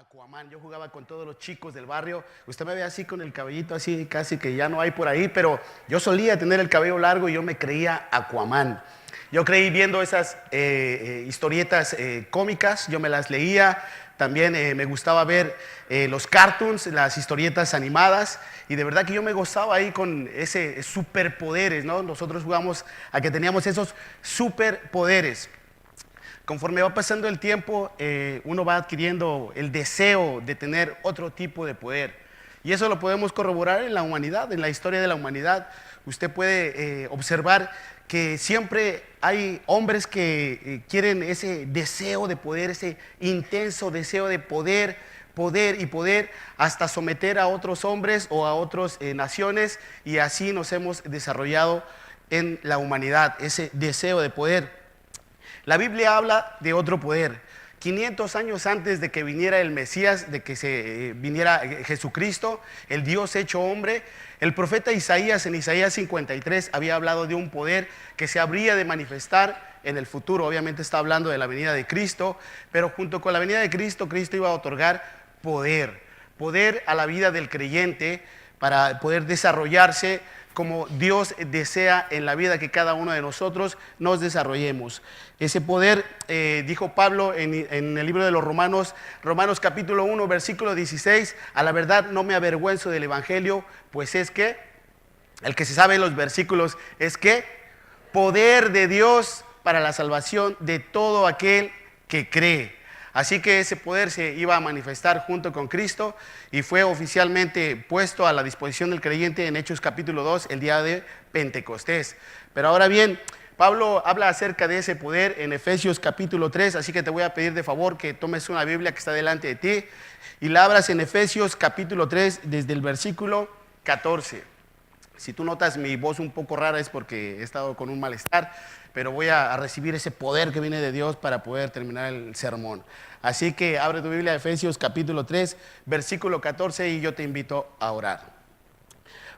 Aquaman. Yo jugaba con todos los chicos del barrio. Usted me ve así con el cabellito así, casi que ya no hay por ahí, pero yo solía tener el cabello largo y yo me creía Aquaman. Yo creí viendo esas historietas cómicas, yo me las leía. También me gustaba ver los cartoons, las historietas animadas, y de verdad que yo me gozaba ahí con ese superpoderes, ¿no? Nosotros jugamos a que teníamos esos superpoderes. Conforme va pasando el tiempo, uno va adquiriendo el deseo de tener otro tipo de poder. Y eso lo podemos corroborar en la humanidad, en la historia de la humanidad. Usted puede observar que siempre hay hombres que quieren ese deseo de poder, ese intenso deseo de poder, hasta someter a otros hombres o a otras naciones, y así nos hemos desarrollado en la humanidad, ese deseo de poder. La Biblia habla de otro poder. 500 años antes de que viniera el Mesías, de que viniera Jesucristo, el Dios hecho hombre, el profeta Isaías en Isaías 53 había hablado de un poder que se habría de manifestar en el futuro. Obviamente está hablando de la venida de Cristo, pero junto con la venida de Cristo, Cristo iba a otorgar poder a la vida del creyente para poder desarrollarse como Dios desea en la vida que cada uno de nosotros nos desarrollemos. Ese poder, dijo Pablo en el libro de los Romanos capítulo 1, versículo 16, a la verdad no me avergüenzo del evangelio, pues es que, el que se sabe los versículos, es que poder de Dios para la salvación de todo aquel que cree. Así que ese poder se iba a manifestar junto con Cristo y fue oficialmente puesto a la disposición del creyente en Hechos capítulo 2, el día de Pentecostés. Pero ahora bien, Pablo habla acerca de ese poder en Efesios capítulo 3, así que te voy a pedir de favor que tomes una Biblia que está delante de ti y la abras en Efesios capítulo 3 desde el versículo 14. Si tú notas mi voz un poco rara es porque he estado con un malestar, pero voy a recibir ese poder que viene de Dios para poder terminar el sermón. Así que abre tu Biblia, Efesios capítulo 3, versículo 14, y yo te invito a orar.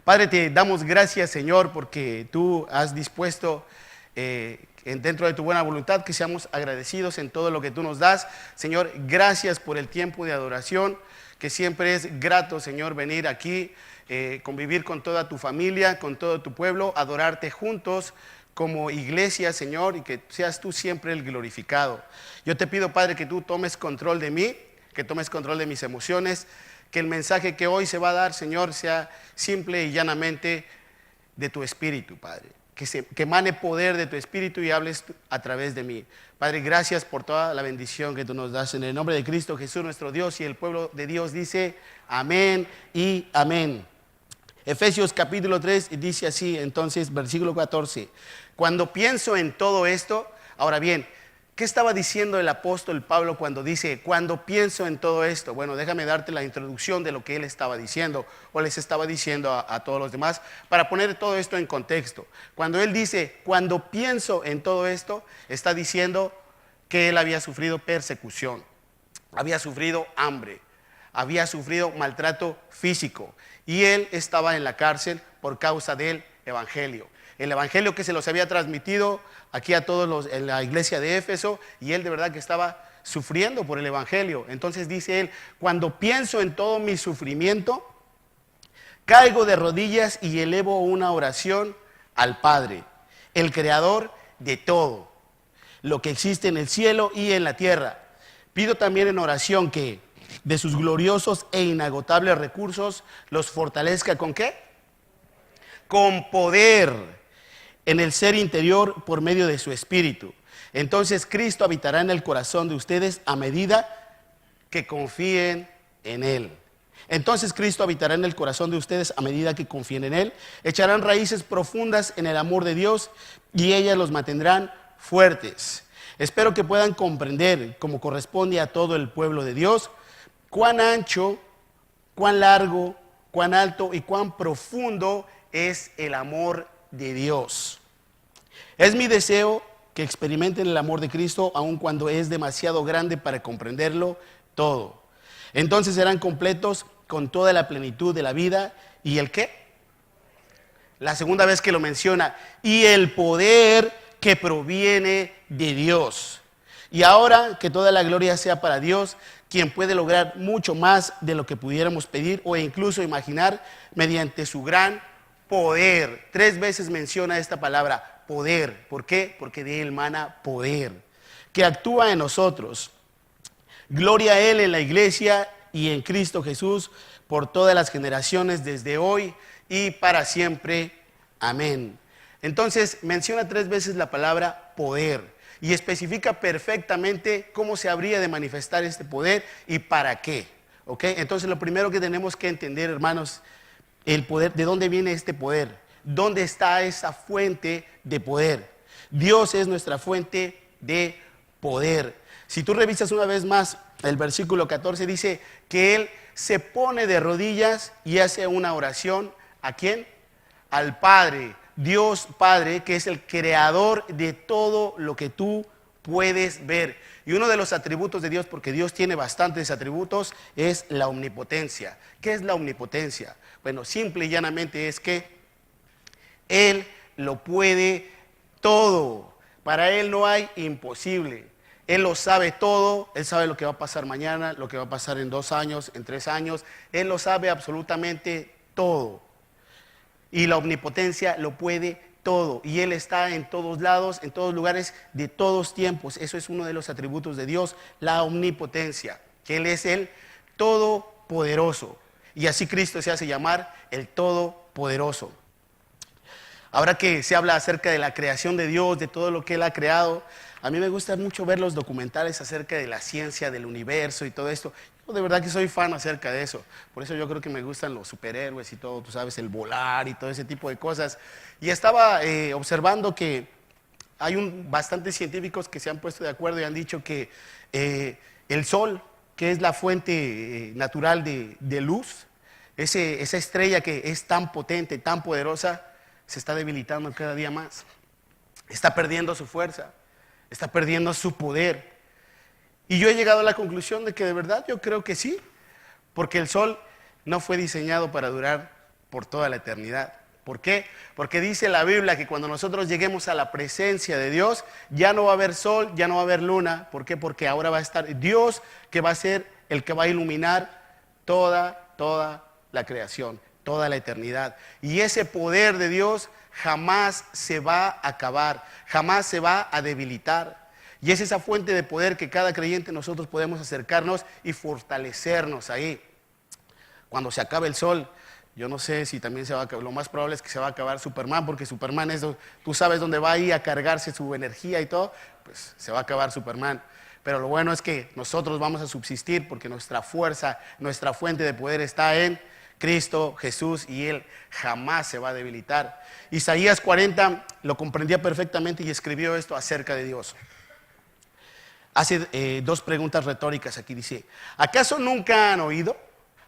Padre, te damos gracias, Señor, porque tú has dispuesto dentro de tu buena voluntad que seamos agradecidos en todo lo que tú nos das. Señor, gracias por el tiempo de adoración, que siempre es grato, Señor, venir aquí, convivir con toda tu familia, con todo tu pueblo, adorarte juntos como iglesia, Señor, y que seas tú siempre el glorificado. Yo te pido, Padre, que tú tomes control de mí, que tomes control de mis emociones, que el mensaje que hoy se va a dar, Señor, sea simple y llanamente de tu Espíritu, Padre. Que emane poder de tu Espíritu y hables a través de mí. Padre, gracias por toda la bendición que tú nos das. En el nombre de Cristo Jesús, nuestro Dios, y el pueblo de Dios dice amén y amén. Efesios capítulo 3 dice así, entonces, versículo 14. Cuando pienso en todo esto, ahora bien, ¿qué estaba diciendo el apóstol Pablo cuando dice, cuando pienso en todo esto? Bueno, déjame darte la introducción de lo que él estaba diciendo, o les estaba diciendo a todos los demás, para poner todo esto en contexto. Cuando él dice, cuando pienso en todo esto, está diciendo que él había sufrido persecución, había sufrido hambre, había sufrido maltrato físico, y él estaba en la cárcel por causa del evangelio. El evangelio que se los había transmitido aquí a todos en la iglesia de Éfeso, y él de verdad que estaba sufriendo por el evangelio. Entonces dice él, cuando pienso en todo mi sufrimiento, caigo de rodillas y elevo una oración al Padre, el creador de todo, lo que existe en el cielo y en la tierra. Pido también en oración que de sus gloriosos e inagotables recursos los fortalezca, ¿con qué? Con poder en el ser interior por medio de su Espíritu. Entonces Cristo habitará en el corazón de ustedes a medida que confíen en Él. Entonces Cristo habitará en el corazón de ustedes a medida que confíen en Él. Echarán raíces profundas en el amor de Dios y ellas los mantendrán fuertes. Espero que puedan comprender, como corresponde a todo el pueblo de Dios, cuán ancho, cuán largo, cuán alto y cuán profundo es el amor de Dios. Es mi deseo que experimenten el amor de Cristo, aun cuando es demasiado grande para comprenderlo todo. Entonces serán completos con toda la plenitud de la vida. ¿Y el qué? La segunda vez que lo menciona. Y el poder que proviene de Dios. Y ahora que toda la gloria sea para Dios, quien puede lograr mucho más de lo que pudiéramos pedir o incluso imaginar mediante su gran poder. 3 veces menciona esta palabra, poder. ¿Por qué? Porque de él emana poder, que actúa en nosotros. Gloria a él en la iglesia y en Cristo Jesús por todas las generaciones, desde hoy y para siempre. Amén. Entonces menciona 3 veces la palabra poder y especifica perfectamente cómo se habría de manifestar este poder y para qué. ¿Ok? Entonces lo primero que tenemos que entender, hermanos, el poder, ¿de dónde viene este poder? ¿Dónde está esa fuente de poder? Dios es nuestra fuente de poder. Si tú revisas una vez más el versículo 14, dice que Él se pone de rodillas y hace una oración. ¿A quién? Al Padre, Dios Padre, que es el creador de todo lo que tú puedes ver. Y uno de los atributos de Dios, porque Dios tiene bastantes atributos, es la omnipotencia. ¿Qué es la omnipotencia? Bueno, simple y llanamente es que Él lo puede todo. Para Él no hay imposible. Él lo sabe todo. Él sabe lo que va a pasar mañana, lo que va a pasar en 2 años, en 3 años. Él lo sabe absolutamente todo. Y la omnipotencia lo puede todo. Y Él está en todos lados, en todos lugares, de todos tiempos. Eso es uno de los atributos de Dios, la omnipotencia. Que Él es el todopoderoso. Y así Cristo se hace llamar el todopoderoso. Ahora que se habla acerca de la creación de Dios, de todo lo que Él ha creado, a mí me gusta mucho ver los documentales acerca de la ciencia, del universo y todo esto. Yo de verdad que soy fan acerca de eso. Por eso yo creo que me gustan los superhéroes y todo, tú sabes, el volar y todo ese tipo de cosas. Y estaba observando que hay bastantes científicos que se han puesto de acuerdo y han dicho que el Sol, que es la fuente natural de luz, esa estrella que es tan potente, tan poderosa, se está debilitando cada día más. Está perdiendo su fuerza, está perdiendo su poder. Y yo he llegado a la conclusión de que de verdad yo creo que sí, porque el sol no fue diseñado para durar por toda la eternidad. ¿Por qué? Porque dice la Biblia que cuando nosotros lleguemos a la presencia de Dios, ya no va a haber sol, ya no va a haber luna. ¿Por qué? Porque ahora va a estar Dios, que va a ser el que va a iluminar toda la creación, toda la eternidad. Y ese poder de Dios jamás se va a acabar, jamás se va a debilitar. Y es esa fuente de poder que cada creyente nosotros podemos acercarnos y fortalecernos ahí. Cuando se acabe el sol, yo no sé si también se va a acabar, lo más probable es que se va a acabar Superman, porque Superman es, tú sabes dónde va ahí a cargarse su energía y todo, pues se va a acabar Superman. Pero lo bueno es que nosotros vamos a subsistir porque nuestra fuerza, nuestra fuente de poder está en Cristo Jesús y Él jamás se va a debilitar. Isaías 40 lo comprendía perfectamente y escribió esto acerca de Dios. Hace 2 preguntas retóricas aquí, dice: ¿acaso nunca han oído?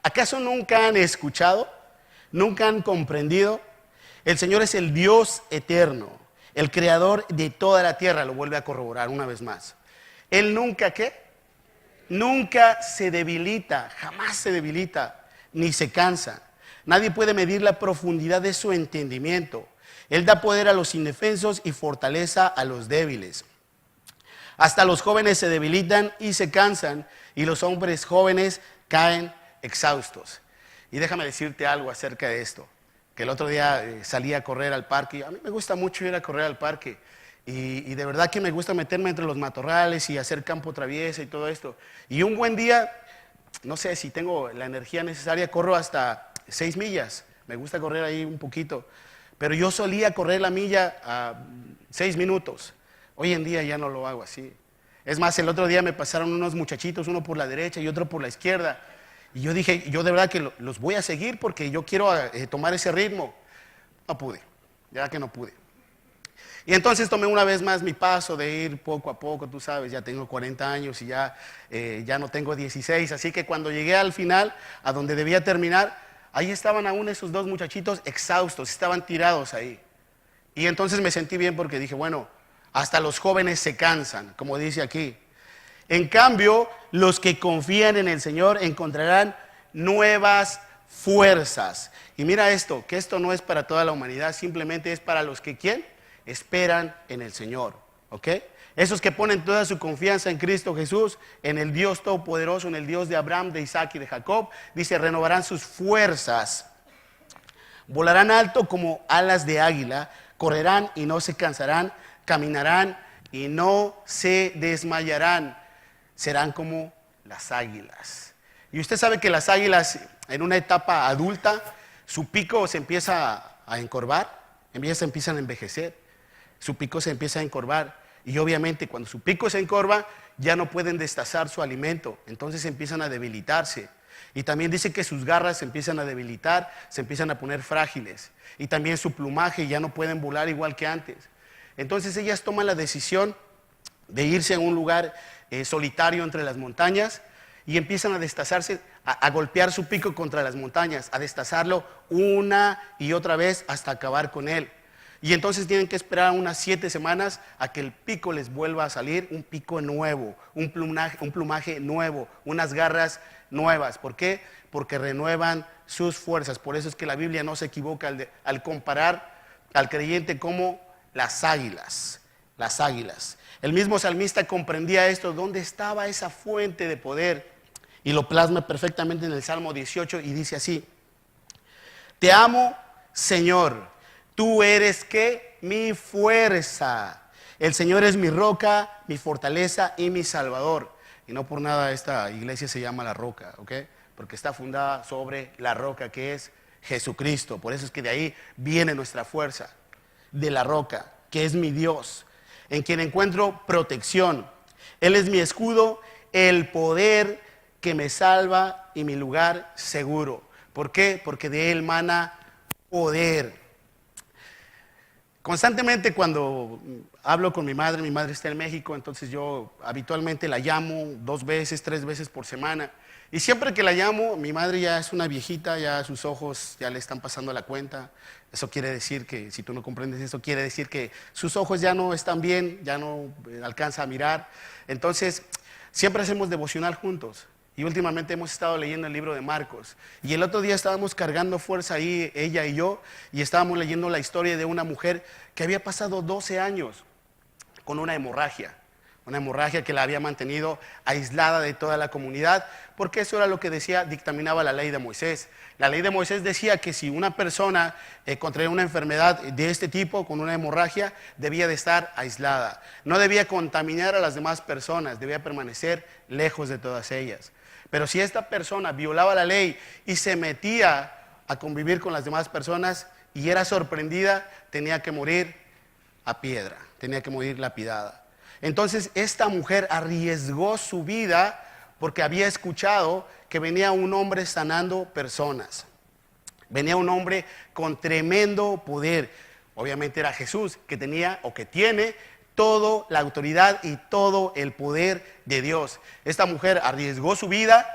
¿Acaso nunca han escuchado? ¿Nunca han comprendido? El Señor es el Dios eterno, el creador de toda la tierra. Lo vuelve a corroborar una vez más. Él nunca, ¿qué? Nunca se debilita, jamás se debilita, ni se cansa. Nadie puede medir la profundidad de su entendimiento. Él da poder a los indefensos y fortaleza a los débiles. Hasta los jóvenes se debilitan y se cansan, y los hombres jóvenes caen exhaustos. Y déjame decirte algo acerca de esto, que el otro día salí a correr al parque. A mí me gusta mucho ir a correr al parque, y de verdad que me gusta meterme entre los matorrales y hacer campo traviesa y todo esto. Y un buen día, no sé si tengo la energía necesaria, corro hasta 6 millas. Me gusta correr ahí un poquito, pero yo solía correr la milla a 6 minutos. Hoy en día ya no lo hago así. Es más, el otro día me pasaron unos muchachitos, uno por la derecha y otro por la izquierda. Y yo dije, yo de verdad que los voy a seguir porque yo quiero tomar ese ritmo. No pude, ya que no pude. Y entonces tomé una vez más mi paso de ir poco a poco, tú sabes, ya tengo 40 años y ya no tengo 16. Así que cuando llegué al final, a donde debía terminar, ahí estaban aún esos 2 muchachitos exhaustos, estaban tirados ahí. Y entonces me sentí bien porque dije, bueno, hasta los jóvenes se cansan, como dice aquí. En cambio, los que confían en el Señor encontrarán nuevas fuerzas. Y mira esto, que esto no es para toda la humanidad, simplemente es para los que, ¿quién? Esperan en el Señor, ¿ok? Esos que ponen toda su confianza en Cristo Jesús, en el Dios Todopoderoso, en el Dios de Abraham, de Isaac y de Jacob, dice, renovarán sus fuerzas. Volarán alto como alas de águila, correrán y no se cansarán, caminarán y no se desmayarán. Serán como las águilas. Y usted sabe que las águilas en una etapa adulta, su pico se empieza a encorvar, empiezan a envejecer, su pico se empieza a encorvar. Y obviamente cuando su pico se encorva, ya no pueden destazar su alimento, entonces empiezan a debilitarse. Y también dice que sus garras se empiezan a debilitar, se empiezan a poner frágiles. Y también su plumaje, ya no pueden volar igual que antes. Entonces ellas toman la decisión de irse a un lugar solitario entre las montañas y empiezan a destazarse, a golpear su pico contra las montañas, a destazarlo una y otra vez hasta acabar con él. Y entonces tienen que esperar unas 7 semanas a que el pico les vuelva a salir, un pico nuevo, un plumaje nuevo, unas garras nuevas. ¿Por qué? Porque renuevan sus fuerzas. Por eso es que la Biblia no se equivoca al comparar al creyente como las águilas. Las águilas. El mismo salmista comprendía esto, ¿dónde estaba esa fuente de poder? Y lo plasma perfectamente en el Salmo 18 y dice así: Te amo, Señor. Tú eres, ¿qué? Mi fuerza. El Señor es mi roca, mi fortaleza y mi salvador. Y no por nada esta iglesia se llama La Roca, ¿ok? Porque está fundada sobre la roca que es Jesucristo. Por eso es que de ahí viene nuestra fuerza, de la roca, que es mi Dios, en quien encuentro protección. Él es mi escudo, el poder que me salva y mi lugar seguro. ¿Por qué? Porque de Él mana poder. Constantemente cuando hablo con mi madre está en México, entonces yo habitualmente la llamo 2 veces, 3 veces por semana. Y siempre que la llamo, mi madre ya es una viejita, ya sus ojos ya le están pasando la cuenta. Eso quiere decir que, si tú no comprendes eso, quiere decir que sus ojos ya no están bien, ya no alcanza a mirar. Entonces, siempre hacemos devocional juntos. Y últimamente hemos estado leyendo el libro de Marcos. Y el otro día estábamos cargando fuerza ahí, ella y yo, y estábamos leyendo la historia de una mujer que había pasado 12 años con una hemorragia que la había mantenido aislada de toda la comunidad, porque eso era lo que dictaminaba la ley de Moisés. La ley de Moisés decía que si una persona contraía una enfermedad de este tipo, con una hemorragia, debía de estar aislada. No debía contaminar a las demás personas, debía permanecer lejos de todas ellas. Pero si esta persona violaba la ley y se metía a convivir con las demás personas y era sorprendida, tenía que morir a piedra, tenía que morir lapidada. Entonces esta mujer arriesgó su vida porque había escuchado que venía un hombre sanando personas. Venía un hombre con tremendo poder. Obviamente era Jesús, que tenía o que tiene toda la autoridad y todo el poder de Dios. Esta mujer arriesgó su vida,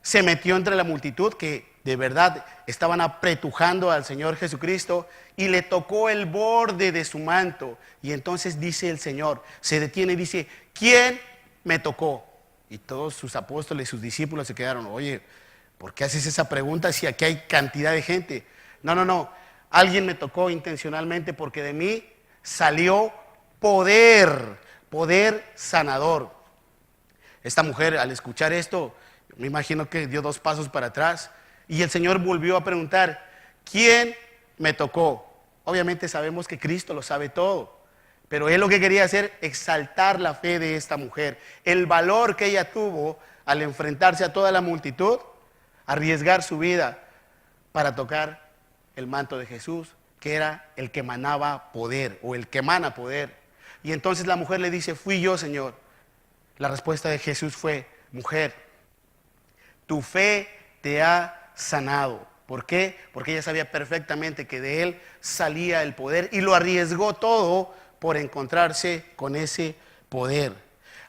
se metió entre la multitud que de verdad estaban apretujando al Señor Jesucristo y le tocó el borde de su manto. Y entonces dice el Señor, se detiene y dice: ¿quién me tocó? Y todos sus apóstoles, sus discípulos se quedaron: oye, ¿por qué haces esa pregunta si aquí hay cantidad de gente? No, alguien me tocó intencionalmente porque de mí salió poder sanador. Esta mujer, al escuchar esto, me imagino que dio 2 pasos para atrás y el Señor volvió a preguntar: ¿quién me tocó? Obviamente sabemos que Cristo lo sabe todo, pero Él lo que quería hacer, exaltar la fe de esta mujer, el valor que ella tuvo al enfrentarse a toda la multitud, arriesgar su vida para tocar el manto de Jesús, que era el que emanaba poder, o el que emana poder. Y entonces la mujer le dice: fui yo, Señor. La respuesta de Jesús fue: mujer, tu fe te ha sanado. ¿Por qué? Porque ella sabía perfectamente que de Él salía el poder y lo arriesgó todo por encontrarse con ese poder.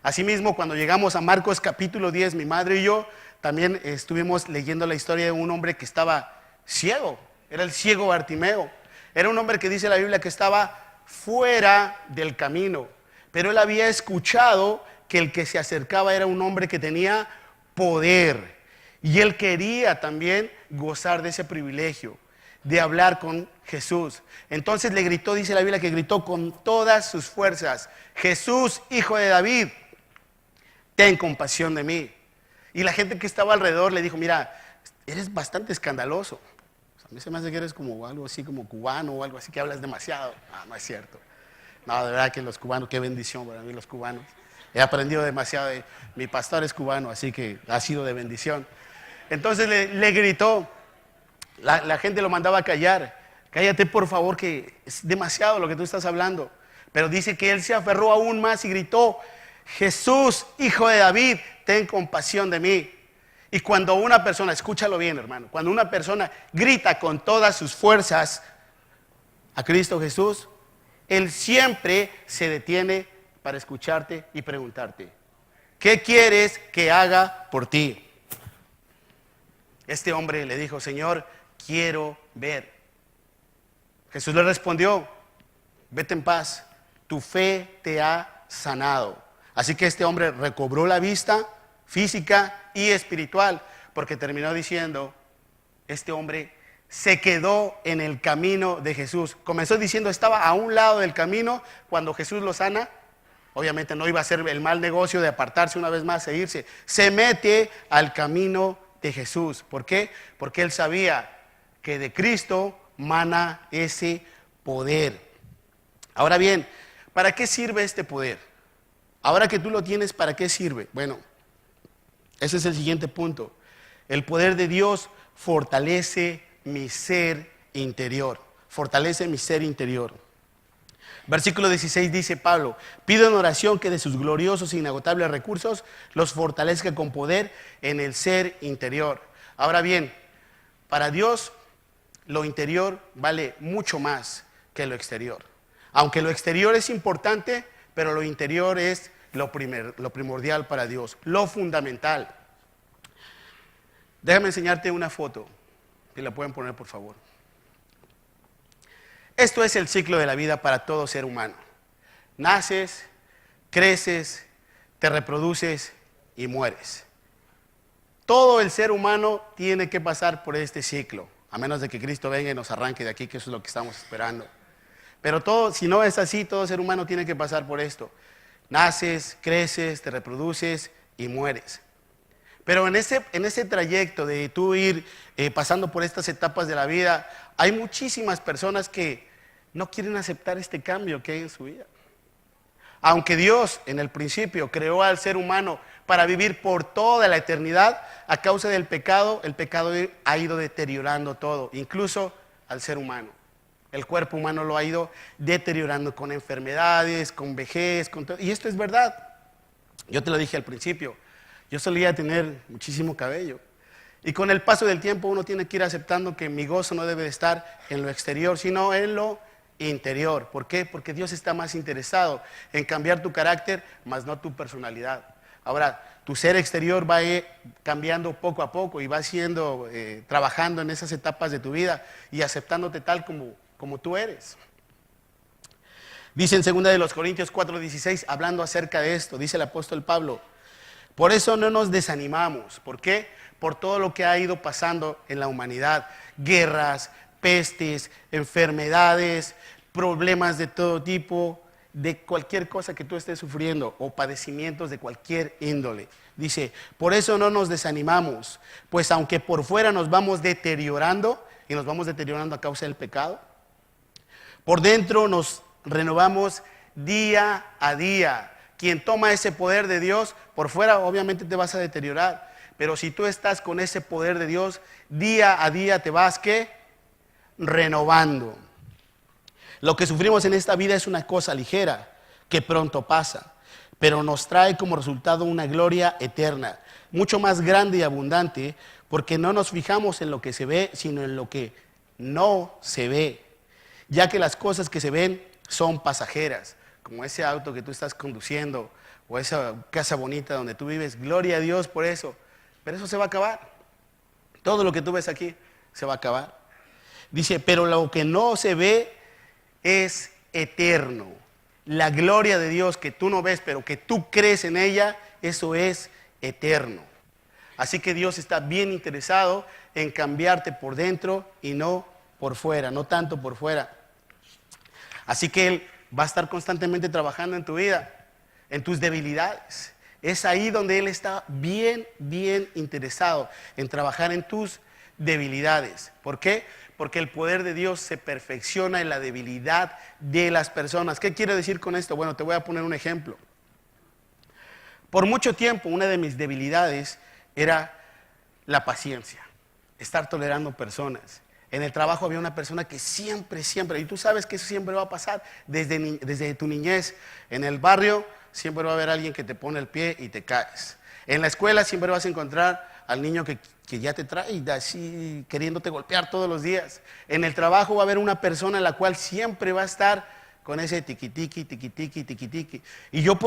Asimismo, cuando llegamos a Marcos capítulo 10, mi madre y yo también estuvimos leyendo la historia de un hombre que estaba ciego. Era el ciego Bartimeo. Era un hombre que dice la Biblia que estaba fuera del camino, pero él había escuchado que el que se acercaba era un hombre que tenía poder, y él quería también gozar de ese privilegio de hablar con Jesús. Entonces le gritó, dice la Biblia, que gritó con todas sus fuerzas: Jesús, hijo de David, ten compasión de mí. Y la gente que estaba alrededor le dijo: mira, eres bastante escandaloso. A mí se me hace que eres como algo así como cubano o algo así, que hablas demasiado. No es cierto. No, de verdad que los cubanos, qué bendición para mí los cubanos. He aprendido demasiado. Mi pastor es cubano, así que ha sido de bendición. Entonces le gritó. La gente lo mandaba a callar. Cállate, por favor, que es demasiado lo que tú estás hablando. Pero dice que él se aferró aún más y gritó: Jesús, hijo de David, ten compasión de mí. Y cuando una persona, escúchalo bien, hermano, cuando una persona grita con todas sus fuerzas a Cristo Jesús, Él siempre se detiene para escucharte y preguntarte: ¿qué quieres que haga por ti? Este hombre le dijo: Señor, quiero ver. Jesús le respondió: vete en paz, tu fe te ha sanado. Así que este hombre recobró la vista física y espiritual, porque terminó diciendo, este hombre se quedó en el camino de Jesús. Comenzó diciendo, estaba a un lado del camino cuando Jesús lo sana. Obviamente no iba a ser el mal negocio de apartarse una vez más e irse. Se mete al camino de Jesús. ¿Por qué? Porque él sabía que de Cristo mana ese poder. Ahora bien, ¿para qué sirve este poder? Ahora que tú lo tienes, ¿para qué sirve? Bueno, ese es el siguiente punto. El poder de Dios fortalece mi ser interior. Fortalece mi ser interior. Versículo 16 dice Pablo: pido en oración que de sus gloriosos e inagotables recursos los fortalezca con poder en el ser interior. Ahora bien, para Dios lo interior vale mucho más que lo exterior. Aunque lo exterior es importante, pero lo interior es lo primordial para Dios, lo fundamental. Déjame enseñarte una foto, si la pueden poner por favor. Esto es el ciclo de la vida para todo ser humano. Naces, creces, te reproduces y mueres. Todo el ser humano tiene que pasar por este ciclo, a menos de que Cristo venga y nos arranque de aquí, que eso es lo que estamos esperando. Pero todo, si no es así, todo ser humano tiene que pasar por esto. Naces, creces, te reproduces y mueres. Pero en ese trayecto de tú ir pasando por estas etapas de la vida, hay muchísimas personas que no quieren aceptar este cambio que hay en su vida. Aunque Dios en el principio creó al ser humano para vivir por toda la eternidad, a causa del pecado, el pecado ha ido deteriorando todo, incluso al ser humano. El cuerpo humano lo ha ido deteriorando con enfermedades, con vejez, con todo. Y esto es verdad. Yo te lo dije al principio. Yo solía tener muchísimo cabello. Y con el paso del tiempo uno tiene que ir aceptando que mi gozo no debe de estar en lo exterior, sino en lo interior. ¿Por qué? Porque Dios está más interesado en cambiar tu carácter, más no tu personalidad. Ahora, tu ser exterior va a ir cambiando poco a poco y va siendo, trabajando en esas etapas de tu vida y aceptándote tal como tú eres. Dice en 2 Corintios 4:16, hablando acerca de esto, dice el apóstol Pablo: por eso no nos desanimamos. ¿Por qué? Por todo lo que ha ido pasando en la humanidad. Guerras, pestes, enfermedades, problemas de todo tipo, de cualquier cosa que tú estés sufriendo o padecimientos de cualquier índole. Dice, por eso no nos desanimamos, pues aunque por fuera nos vamos deteriorando, y nos vamos deteriorando a causa del pecado, por dentro nos renovamos día a día. Quien toma ese poder de Dios, por fuera obviamente te vas a deteriorar, pero si tú estás con ese poder de Dios, día a día te vas, ¿qué? Renovando. Lo que sufrimos en esta vida es una cosa ligera, que pronto pasa, pero nos trae como resultado una gloria eterna, mucho más grande y abundante, porque no nos fijamos en lo que se ve, sino en lo que no se ve, ya que las cosas que se ven son pasajeras, como ese auto que tú estás conduciendo, o esa casa bonita donde tú vives. Gloria a Dios por eso, pero eso se va a acabar. Todo lo que tú ves aquí se va a acabar. Dice, pero lo que no se ve es eterno. La gloria de Dios que tú no ves, pero que tú crees en ella, eso es eterno. Así que Dios está bien interesado en cambiarte por dentro y no por fuera, no tanto por fuera. Así que Él va a estar constantemente trabajando en tu vida, en tus debilidades. Es ahí donde Él está bien interesado en trabajar en tus debilidades. ¿Por qué? Porque el poder de Dios se perfecciona en la debilidad de las personas. ¿Qué quiero decir con esto? Bueno, te voy a poner un ejemplo. Por mucho tiempo, una de mis debilidades era la paciencia, estar tolerando personas. En el trabajo había una persona que siempre, y tú sabes que eso siempre va a pasar desde tu niñez. En el barrio siempre va a haber alguien que te pone el pie y te caes. En la escuela siempre vas a encontrar al niño que ya te trae así queriéndote golpear todos los días. En el trabajo va a haber una persona la cual siempre va a estar con ese tiquitiqui, tiquitiqui, tiquitiqui. Y yo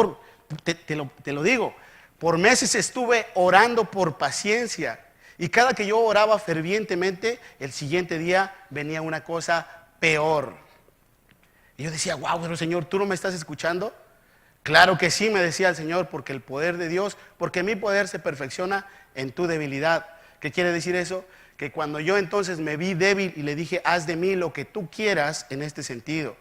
te lo digo, por meses estuve orando por paciencia. Y cada que yo oraba fervientemente, el siguiente día venía una cosa peor. Y yo decía, wow, pero Señor, ¿tú no me estás escuchando? Claro que sí, me decía el Señor, porque el poder de Dios, porque mi poder se perfecciona en tu debilidad. ¿Qué quiere decir eso? Que cuando yo entonces me vi débil y le dije, haz de mí lo que tú quieras en este sentido,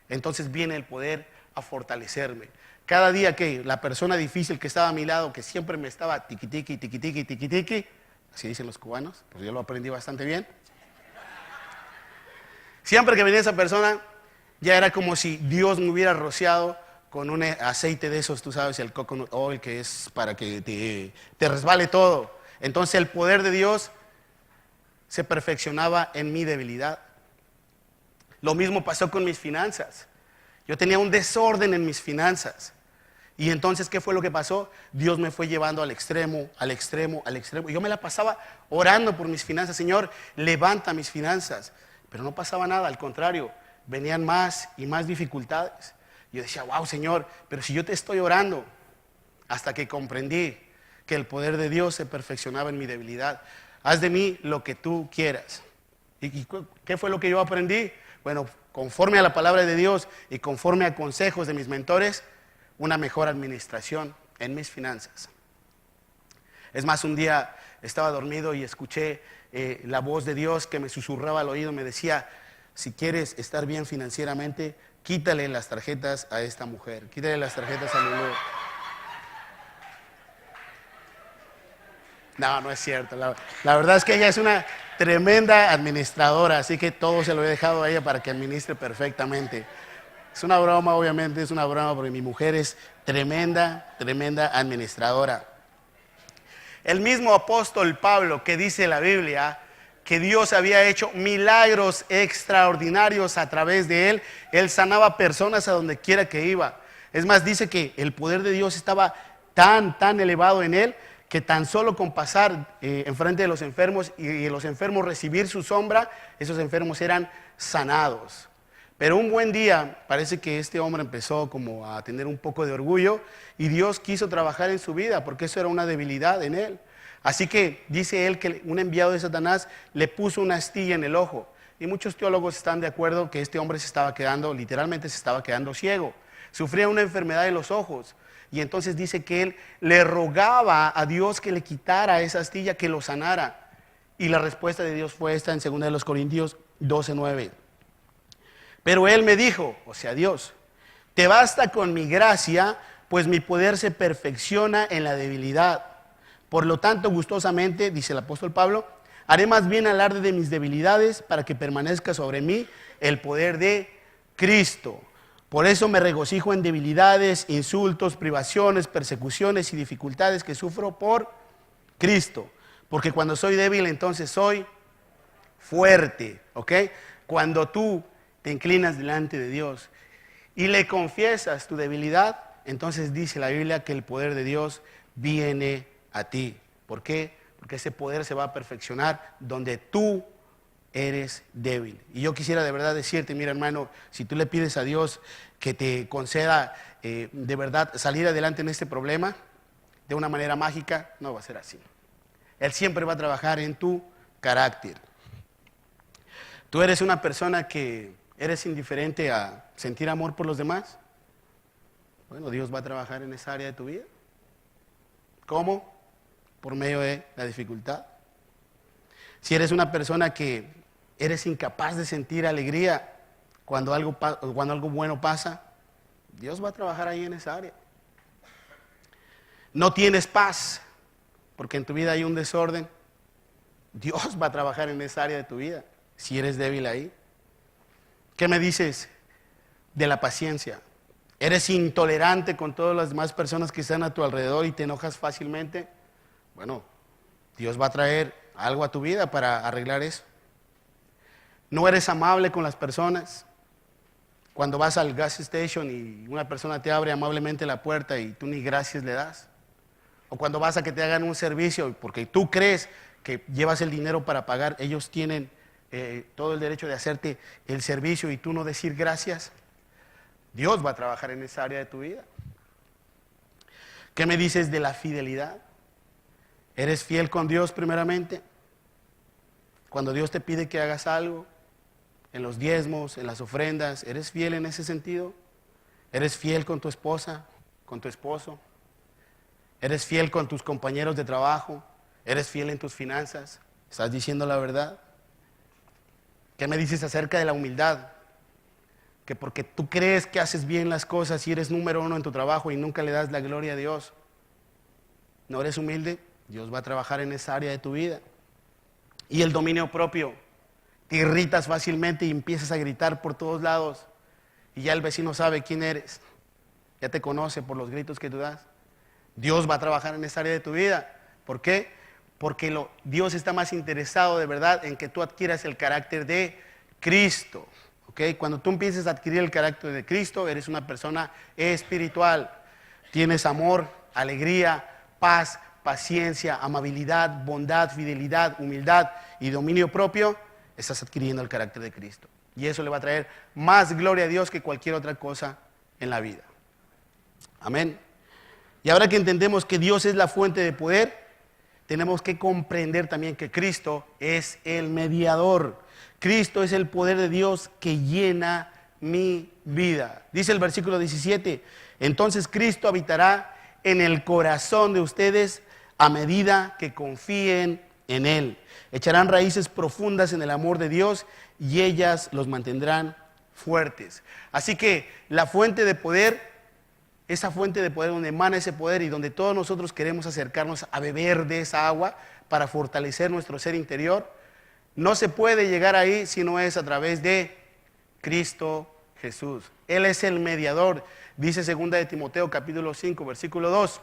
entonces viene el poder a fortalecerme. Cada día que la persona difícil que estaba a mi lado, que siempre me estaba tiquitiqui, tiquitiqui, tiquitiqui, así dicen los cubanos, pues yo lo aprendí bastante bien. Siempre que venía esa persona, ya era como si Dios me hubiera rociado con un aceite de esos, tú sabes, el coconut oil, que es para que te resbale todo. Entonces el poder de Dios se perfeccionaba en mi debilidad. Lo mismo pasó con mis finanzas. Yo tenía un desorden en mis finanzas. Y entonces, ¿qué fue lo que pasó? Dios me fue llevando al extremo, al extremo, al extremo. Y yo me la pasaba orando por mis finanzas. Señor, levanta mis finanzas. Pero no pasaba nada, al contrario, venían más y más dificultades. Yo decía, wow, Señor, pero si yo te estoy orando, hasta que comprendí que el poder de Dios se perfeccionaba en mi debilidad. Haz de mí lo que tú quieras. ¿Y qué fue lo que yo aprendí? Bueno, conforme a la palabra de Dios y conforme a consejos de mis mentores, una mejor administración en mis finanzas. Es más, un día estaba dormido y escuché la voz de Dios que me susurraba al oído, me decía, si quieres estar bien financieramente, quítale las tarjetas a esta mujer, quítale las tarjetas a Lulú. No es cierto. La verdad es que ella es una tremenda administradora, así que todo se lo he dejado a ella para que administre perfectamente. Es una broma, obviamente, es una broma, porque mi mujer es tremenda administradora. El mismo apóstol Pablo, que dice la Biblia que Dios había hecho milagros extraordinarios a través de él sanaba personas a donde quiera que iba. Es más, dice que el poder de Dios estaba tan elevado en él, que tan solo con pasar enfrente de los enfermos y los enfermos recibir su sombra, esos enfermos eran sanados. Pero un buen día parece que este hombre empezó como a tener un poco de orgullo y Dios quiso trabajar en su vida porque eso era una debilidad en él. Así que dice él que un enviado de Satanás le puso una astilla en el ojo. Y muchos teólogos están de acuerdo que este hombre literalmente se estaba quedando ciego. Sufría una enfermedad de los ojos. Y entonces dice que él le rogaba a Dios que le quitara esa astilla, que lo sanara. Y la respuesta de Dios fue esta en 2 Corintios 12:9. Pero él me dijo, o sea Dios, te basta con mi gracia, pues mi poder se perfecciona en la debilidad. Por lo tanto, gustosamente, dice el apóstol Pablo, haré más bien alarde de mis debilidades para que permanezca sobre mí el poder de Cristo. Por eso me regocijo en debilidades, insultos, privaciones, persecuciones y dificultades que sufro por Cristo. Porque cuando soy débil, entonces soy fuerte, ¿ok? Cuando tú te inclinas delante de Dios y le confiesas tu debilidad, entonces dice la Biblia que el poder de Dios viene a ti. ¿Por qué? Porque ese poder se va a perfeccionar donde tú eres débil. Y yo quisiera de verdad decirte, mira hermano, si tú le pides a Dios que te conceda de verdad salir adelante en este problema de una manera mágica, no va a ser así. Él siempre va a trabajar en tu carácter. Tú eres una persona que eres indiferente a sentir amor por los demás. Bueno, Dios va a trabajar en esa área de tu vida. ¿Cómo? Por medio de la dificultad. Si eres una persona que ¿Eres incapaz de sentir alegría cuando algo bueno pasa? Dios va a trabajar ahí en esa área. No tienes paz porque en tu vida hay un desorden. Dios va a trabajar en esa área de tu vida si eres débil ahí. ¿Qué me dices de la paciencia? ¿Eres intolerante con todas las demás personas que están a tu alrededor y te enojas fácilmente? Bueno, Dios va a traer algo a tu vida para arreglar eso. ¿No eres amable con las personas? Cuando vas al gas station y una persona te abre amablemente la puerta y tú ni gracias le das. O cuando vas a que te hagan un servicio porque tú crees que llevas el dinero para pagar, ellos tienen todo el derecho de hacerte el servicio y tú no decir gracias. Dios va a trabajar en esa área de tu vida. ¿Qué me dices de la fidelidad? ¿Eres fiel con Dios primeramente? Cuando Dios te pide que hagas algo, en los diezmos, en las ofrendas, ¿eres fiel en ese sentido? ¿Eres fiel con tu esposa, con tu esposo? ¿Eres fiel con tus compañeros de trabajo? ¿Eres fiel en tus finanzas? ¿Estás diciendo la verdad? ¿Qué me dices acerca de la humildad? Que porque tú crees que haces bien las cosas y eres número uno en tu trabajo y nunca le das la gloria a Dios, ¿no eres humilde? Dios va a trabajar en esa área de tu vida. Y el dominio propio. Te irritas fácilmente y empiezas a gritar por todos lados y ya el vecino sabe quién eres. Ya te conoce por los gritos que tú das. Dios va a trabajar en esa área de tu vida. ¿Por qué? Porque Dios está más interesado de verdad en que tú adquieras el carácter de Cristo. ¿Okay? Cuando tú empieces a adquirir el carácter de Cristo, eres una persona espiritual. Tienes amor, alegría, paz, paciencia, amabilidad, bondad, fidelidad, humildad y dominio propio. Estás adquiriendo el carácter de Cristo. Y eso le va a traer más gloria a Dios que cualquier otra cosa en la vida. Amén. Y ahora que entendemos que Dios es la fuente de poder, tenemos que comprender también que Cristo es el mediador. Cristo es el poder de Dios que llena mi vida. Dice el versículo 17, entonces Cristo habitará en el corazón de ustedes a medida que confíen en Él. Echarán raíces profundas en el amor de Dios y ellas los mantendrán fuertes. Así que la fuente de poder, esa fuente de poder donde emana ese poder y donde todos nosotros queremos acercarnos a beber de esa agua para fortalecer nuestro ser interior, no se puede llegar ahí si no es a través de Cristo Jesús. Él es el mediador. Dice 2 de Timoteo capítulo 5 versículo 2.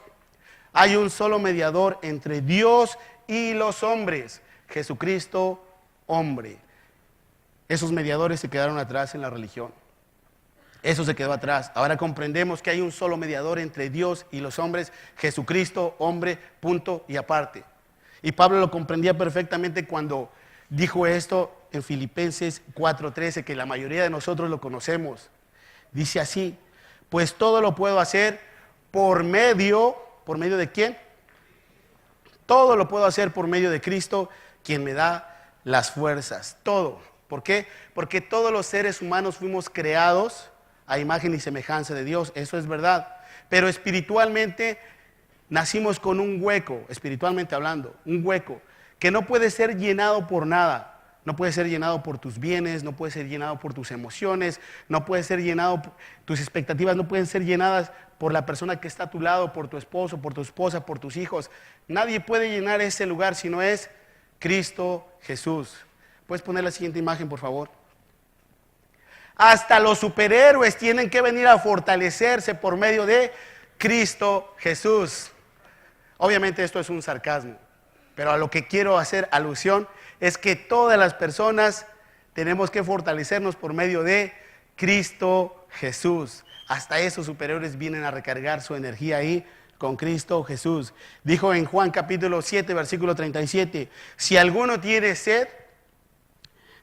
Hay un solo mediador entre Dios y los hombres, Jesucristo hombre. Esos mediadores se quedaron atrás en la religión. Eso se quedó atrás. Ahora comprendemos que hay un solo mediador entre Dios y los hombres, Jesucristo hombre, punto y aparte. Y Pablo lo comprendía perfectamente cuando dijo esto en Filipenses 4:13, que la mayoría de nosotros lo conocemos. Dice así, pues todo lo puedo hacer ¿por medio de quién? Todo lo puedo hacer por medio de Cristo, quien me da las fuerzas. Todo. ¿Por qué? Porque todos los seres humanos fuimos creados a imagen y semejanza de Dios. Eso es verdad. Pero espiritualmente nacimos con un hueco, espiritualmente hablando, un hueco que no puede ser llenado por nada. No puede ser llenado por tus bienes, no puede ser llenado por tus emociones, no puede ser llenado, tus expectativas no pueden ser llenadas por la persona que está a tu lado, por tu esposo, por tu esposa, por tus hijos. Nadie puede llenar ese lugar si no es Cristo Jesús. ¿Puedes poner la siguiente imagen, por favor? Hasta los superhéroes tienen que venir a fortalecerse por medio de Cristo Jesús. Obviamente esto es un sarcasmo, pero a lo que quiero hacer alusión es que todas las personas tenemos que fortalecernos por medio de Cristo Jesús. Hasta esos superhéroes vienen a recargar su energía ahí con Cristo Jesús. Dijo en Juan capítulo 7, versículo 37, si alguno tiene sed,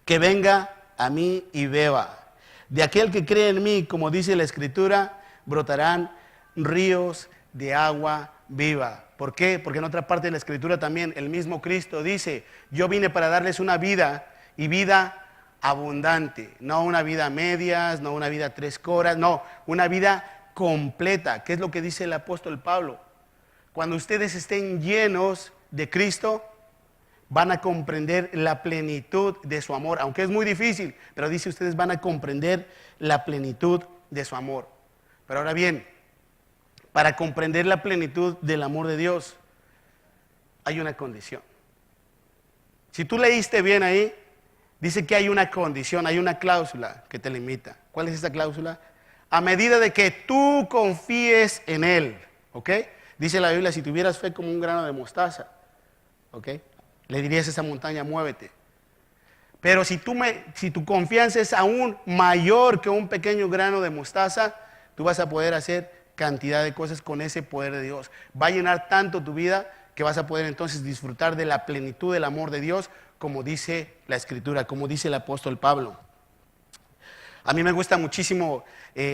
que venga a mí y beba. De aquel que cree en mí, como dice la Escritura, brotarán ríos de agua viva. ¿Por qué? Porque en otra parte de la Escritura también el mismo Cristo dice, yo vine para darles una vida y vida abundante. No una vida a medias, no una vida a 3 horas, no, una vida completa. ¿Qué es lo que dice el apóstol Pablo? Cuando ustedes estén llenos de Cristo, van a comprender la plenitud de su amor, aunque es muy difícil, pero dice ustedes van a comprender la plenitud de su amor. Pero ahora bien, para comprender la plenitud del amor de Dios, hay una condición. Si tú leíste bien ahí, dice que hay una condición, hay una cláusula que te limita. ¿Cuál es esa cláusula? A medida de que tú confíes en Él, ¿ok? Dice la Biblia, si tuvieras fe como un grano de mostaza, ¿ok? Le dirías a esa montaña, muévete. Pero si tu confianza es aún mayor que un pequeño grano de mostaza, tú vas a poder hacer cantidad de cosas con ese poder de Dios. Va a llenar tanto tu vida que vas a poder entonces disfrutar de la plenitud del amor de Dios, como dice la Escritura, como dice el apóstol Pablo. A mí me gusta muchísimo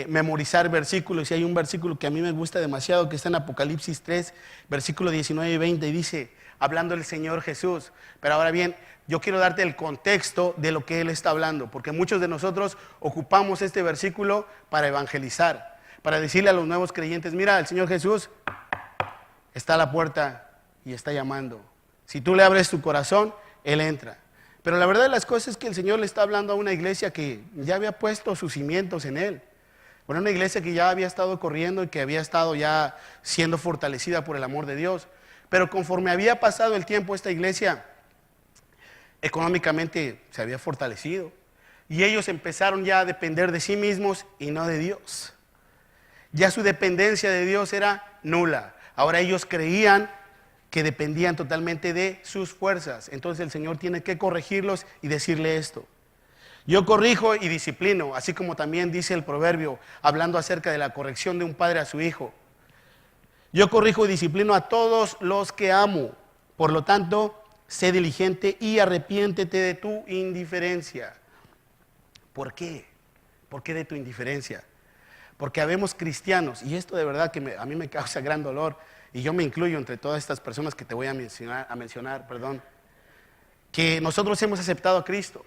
memorizar versículos, y hay un versículo que a mí me gusta demasiado, que está en Apocalipsis 3, versículo 19 y 20, y dice, hablando el Señor Jesús. Pero ahora bien, yo quiero darte el contexto de lo que Él está hablando, porque muchos de nosotros ocupamos este versículo para evangelizar, para decirle a los nuevos creyentes, mira, el Señor Jesús está a la puerta y está llamando. Si tú le abres tu corazón, Él entra. Pero la verdad de las cosas es que el Señor le está hablando a una iglesia que ya había puesto sus cimientos en Él. Una iglesia que ya había estado corriendo y que había estado ya siendo fortalecida por el amor de Dios. Pero conforme había pasado el tiempo, esta iglesia económicamente se había fortalecido. Y ellos empezaron ya a depender de sí mismos y no de Dios. Ya su dependencia de Dios era nula. Ahora ellos creían que dependían totalmente de sus fuerzas. Entonces el Señor tiene que corregirlos y decirle esto. Yo corrijo y disciplino, así como también dice el proverbio, hablando acerca de la corrección de un padre a su hijo. Yo corrijo y disciplino a todos los que amo. Por lo tanto, sé diligente y arrepiéntete de tu indiferencia. ¿Por qué? ¿Por qué de tu indiferencia? Porque habemos cristianos, y esto de verdad que a mí me causa gran dolor, y yo me incluyo entre todas estas personas que te voy a mencionar, que nosotros hemos aceptado a Cristo.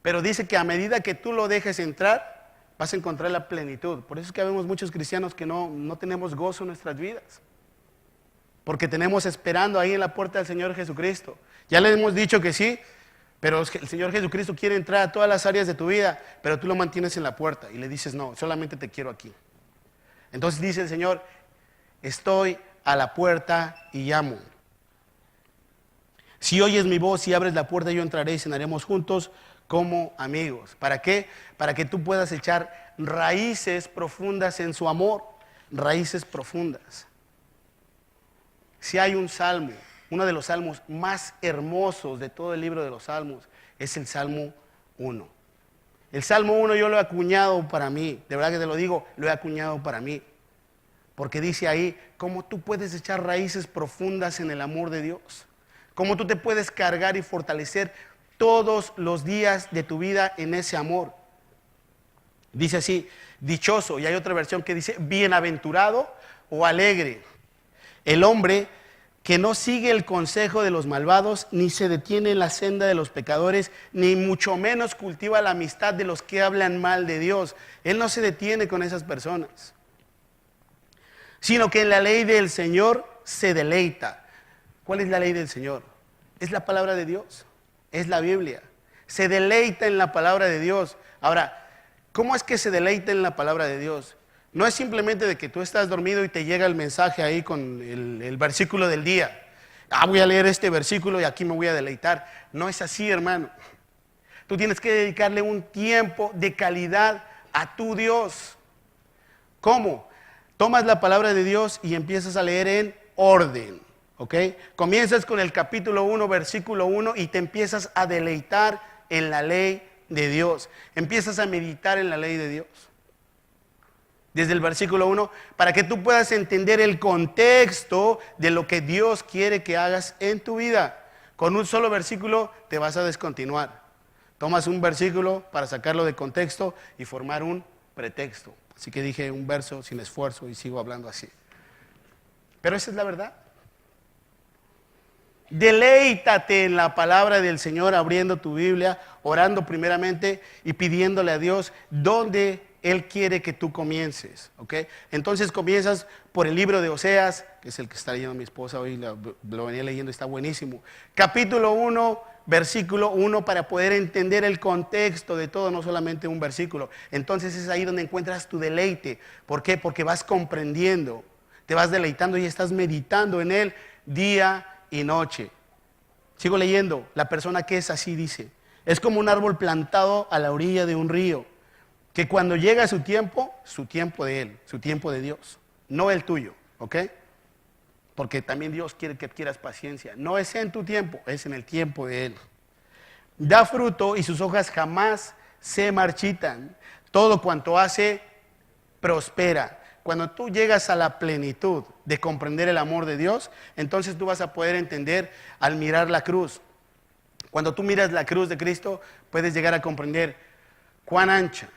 Pero dice que a medida que tú lo dejes entrar, vas a encontrar la plenitud. Por eso es que habemos muchos cristianos que no tenemos gozo en nuestras vidas. Porque tenemos esperando ahí en la puerta del Señor Jesucristo. Ya le hemos dicho que sí, pero es que el Señor Jesucristo quiere entrar a todas las áreas de tu vida, pero tú lo mantienes en la puerta y le dices, no, solamente te quiero aquí. Entonces dice el Señor, estoy a la puerta y llamo. Si oyes mi voz y abres la puerta, yo entraré y cenaremos juntos como amigos. ¿Para qué? Para que tú puedas echar raíces profundas en su amor, raíces profundas. Si hay un salmo, uno de los salmos más hermosos de todo el libro de los salmos, es el Salmo 1. El Salmo 1 yo lo he acuñado para mí, de verdad que te lo digo, lo he acuñado para mí. Porque dice ahí, cómo tú puedes echar raíces profundas en el amor de Dios. Cómo tú te puedes cargar y fortalecer todos los días de tu vida en ese amor. Dice así, dichoso, y hay otra versión que dice, bienaventurado o alegre. El hombre que no sigue el consejo de los malvados, ni se detiene en la senda de los pecadores, ni mucho menos cultiva la amistad de los que hablan mal de Dios. Él no se detiene con esas personas, sino que en la ley del Señor se deleita. ¿Cuál es la ley del Señor? Es la palabra de Dios, es la Biblia. Se deleita en la palabra de Dios. Ahora, ¿cómo es que se deleita en la palabra de Dios? No es simplemente de que tú estás dormido y te llega el mensaje ahí con el versículo del día. Voy a leer este versículo y aquí me voy a deleitar. No es así, hermano. Tú tienes que dedicarle un tiempo de calidad a tu Dios. ¿Cómo? Tomas la palabra de Dios y empiezas a leer en orden, ¿ok? Comienzas con el capítulo 1, versículo 1 y te empiezas a deleitar en la ley de Dios. Empiezas a meditar en la ley de Dios. Desde el versículo 1, para que tú puedas entender el contexto de lo que Dios quiere que hagas en tu vida. Con un solo versículo te vas a descontinuar. Tomas un versículo para sacarlo de contexto y formar un pretexto. Así que dije un verso sin esfuerzo y sigo hablando así. Pero esa es la verdad. Deleítate en la palabra del Señor, abriendo tu Biblia, orando primeramente y pidiéndole a Dios dónde Él quiere que tú comiences, ¿ok? Entonces comienzas por el libro de Oseas, que es el que está leyendo mi esposa hoy, lo venía leyendo, está buenísimo. Capítulo 1, versículo 1, para poder entender el contexto de todo, no solamente un versículo. Entonces es ahí donde encuentras tu deleite. ¿Por qué? Porque vas comprendiendo, te vas deleitando y estás meditando en Él día y noche. Sigo leyendo, la persona que es así dice, es como un árbol plantado a la orilla de un río, que cuando llega su tiempo de Él, su tiempo de Dios, no el tuyo, ¿ok? Porque también Dios quiere que adquieras paciencia. No es en tu tiempo, es en el tiempo de Él. Da fruto y sus hojas jamás se marchitan. Todo cuanto hace, prospera. Cuando tú llegas a la plenitud de comprender el amor de Dios, entonces tú vas a poder entender al mirar la cruz. Cuando tú miras la cruz de Cristo, puedes llegar a comprender cuán ancha,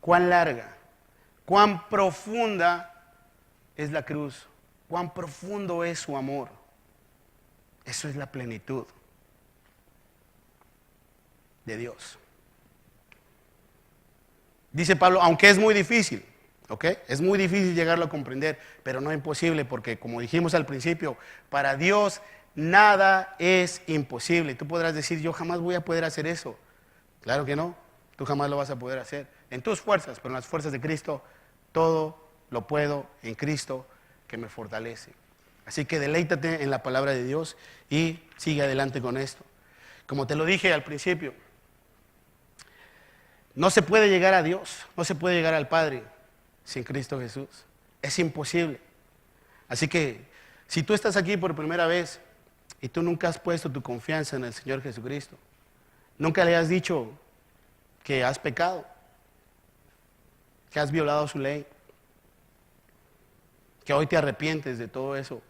cuán larga, cuán profunda es la cruz, cuán profundo es su amor. Eso es la plenitud de Dios. Dice Pablo, aunque es muy difícil, ¿ok? Es muy difícil llegarlo a comprender, pero no imposible, porque como dijimos al principio, para Dios nada es imposible. Tú podrás decir, yo jamás voy a poder hacer eso. Claro que no, tú jamás lo vas a poder hacer. En tus fuerzas, pero en las fuerzas de Cristo, todo lo puedo en Cristo que me fortalece. Así que deleítate en la palabra de Dios y sigue adelante con esto. Como te lo dije al principio, no se puede llegar a Dios, no se puede llegar al Padre sin Cristo Jesús. Es imposible. Así que si tú estás aquí por primera vez y tú nunca has puesto tu confianza en el Señor Jesucristo, nunca le has dicho que has pecado, que has violado su ley, que hoy te arrepientes de todo eso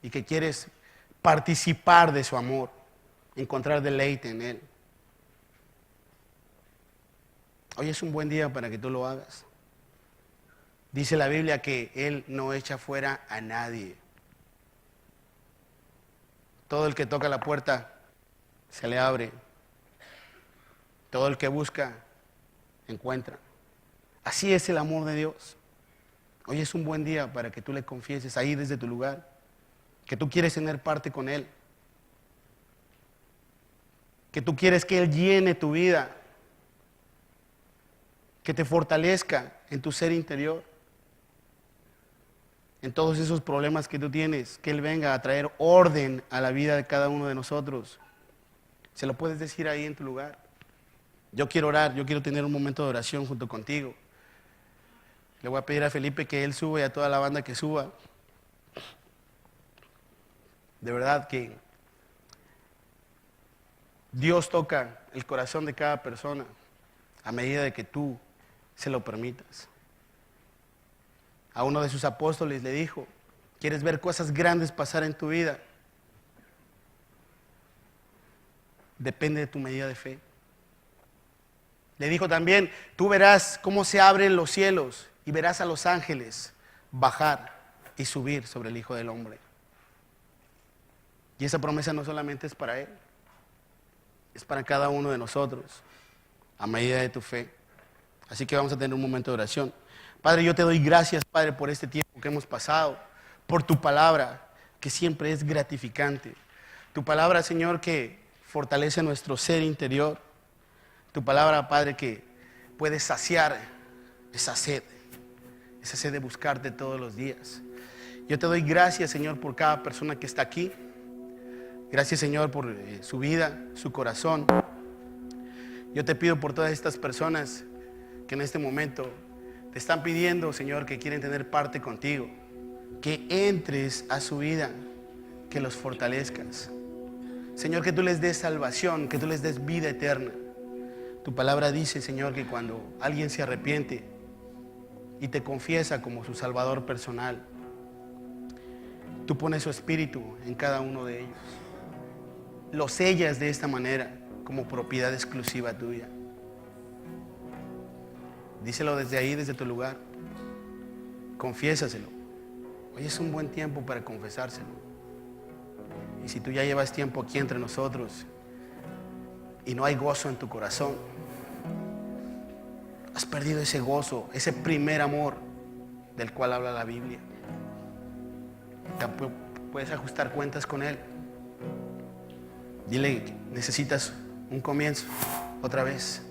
y que quieres participar de su amor, encontrar deleite en Él. Hoy es un buen día para que tú lo hagas. Dice la Biblia que Él no echa fuera a nadie. Todo el que toca la puerta se le abre. Todo el que busca encuentra. Así es el amor de Dios. Hoy es un buen día para que tú le confieses ahí desde tu lugar que tú quieres tener parte con Él, que tú quieres que Él llene tu vida, que te fortalezca en tu ser interior, en todos esos problemas que tú tienes, que Él venga a traer orden a la vida de cada uno de nosotros. Se lo puedes decir ahí en tu lugar. Yo quiero orar, yo quiero tener un momento de oración junto contigo. Le voy a pedir a Felipe que él suba y a toda la banda que suba. De verdad que Dios toca el corazón de cada persona a medida de que tú se lo permitas. A uno de sus apóstoles le dijo, ¿quieres ver cosas grandes pasar en tu vida? Depende de tu medida de fe. Le dijo también, tú verás cómo se abren los cielos y verás a los ángeles bajar y subir sobre el Hijo del Hombre. Y esa promesa no solamente es para Él, es para cada uno de nosotros, a medida de tu fe. Así que vamos a tener un momento de oración. Padre, yo te doy gracias, Padre, por este tiempo que hemos pasado, por tu palabra, que siempre es gratificante. Tu palabra, Señor, que fortalece nuestro ser interior. Tu palabra, Padre, que puede saciar esa sed de buscarte todos los días. Yo te doy gracias, Señor, por cada persona que está aquí. Gracias, Señor, por su vida, su corazón. Yo te pido por todas estas personas que en este momento te están pidiendo, Señor, que quieren tener parte contigo, que entres a su vida, que los fortalezcas. Señor, que tú les des salvación, que tú les des vida eterna. Tu palabra dice, Señor, que cuando alguien se arrepiente y te confiesa como su Salvador personal, tú pones su espíritu en cada uno de ellos. Lo sellas de esta manera como propiedad exclusiva tuya. Díselo desde ahí, desde tu lugar. Confiésaselo. Hoy es un buen tiempo para confesárselo. Y si tú ya llevas tiempo aquí entre nosotros y no hay gozo en tu corazón, Has perdido ese gozo, ese primer amor del cual habla la Biblia. Tampoco puedes ajustar cuentas con Él. Dile que necesitas un comienzo, otra vez.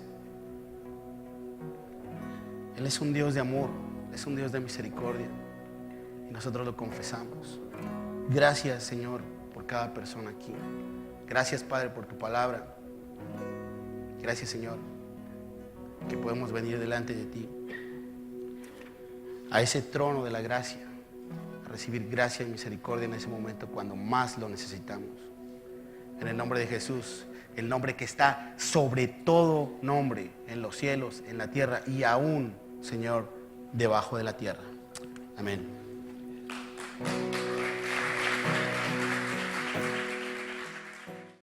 Él es un Dios de amor, es un Dios de misericordia. Y nosotros lo confesamos. Gracias, Señor, por cada persona aquí. Gracias, Padre, por tu palabra. Gracias, Señor, que podemos venir delante de ti, a ese trono de la gracia, a recibir gracia y misericordia en ese momento cuando más lo necesitamos. En el nombre de Jesús, el nombre que está sobre todo nombre, en los cielos, en la tierra y aún, Señor, debajo de la tierra. Amén.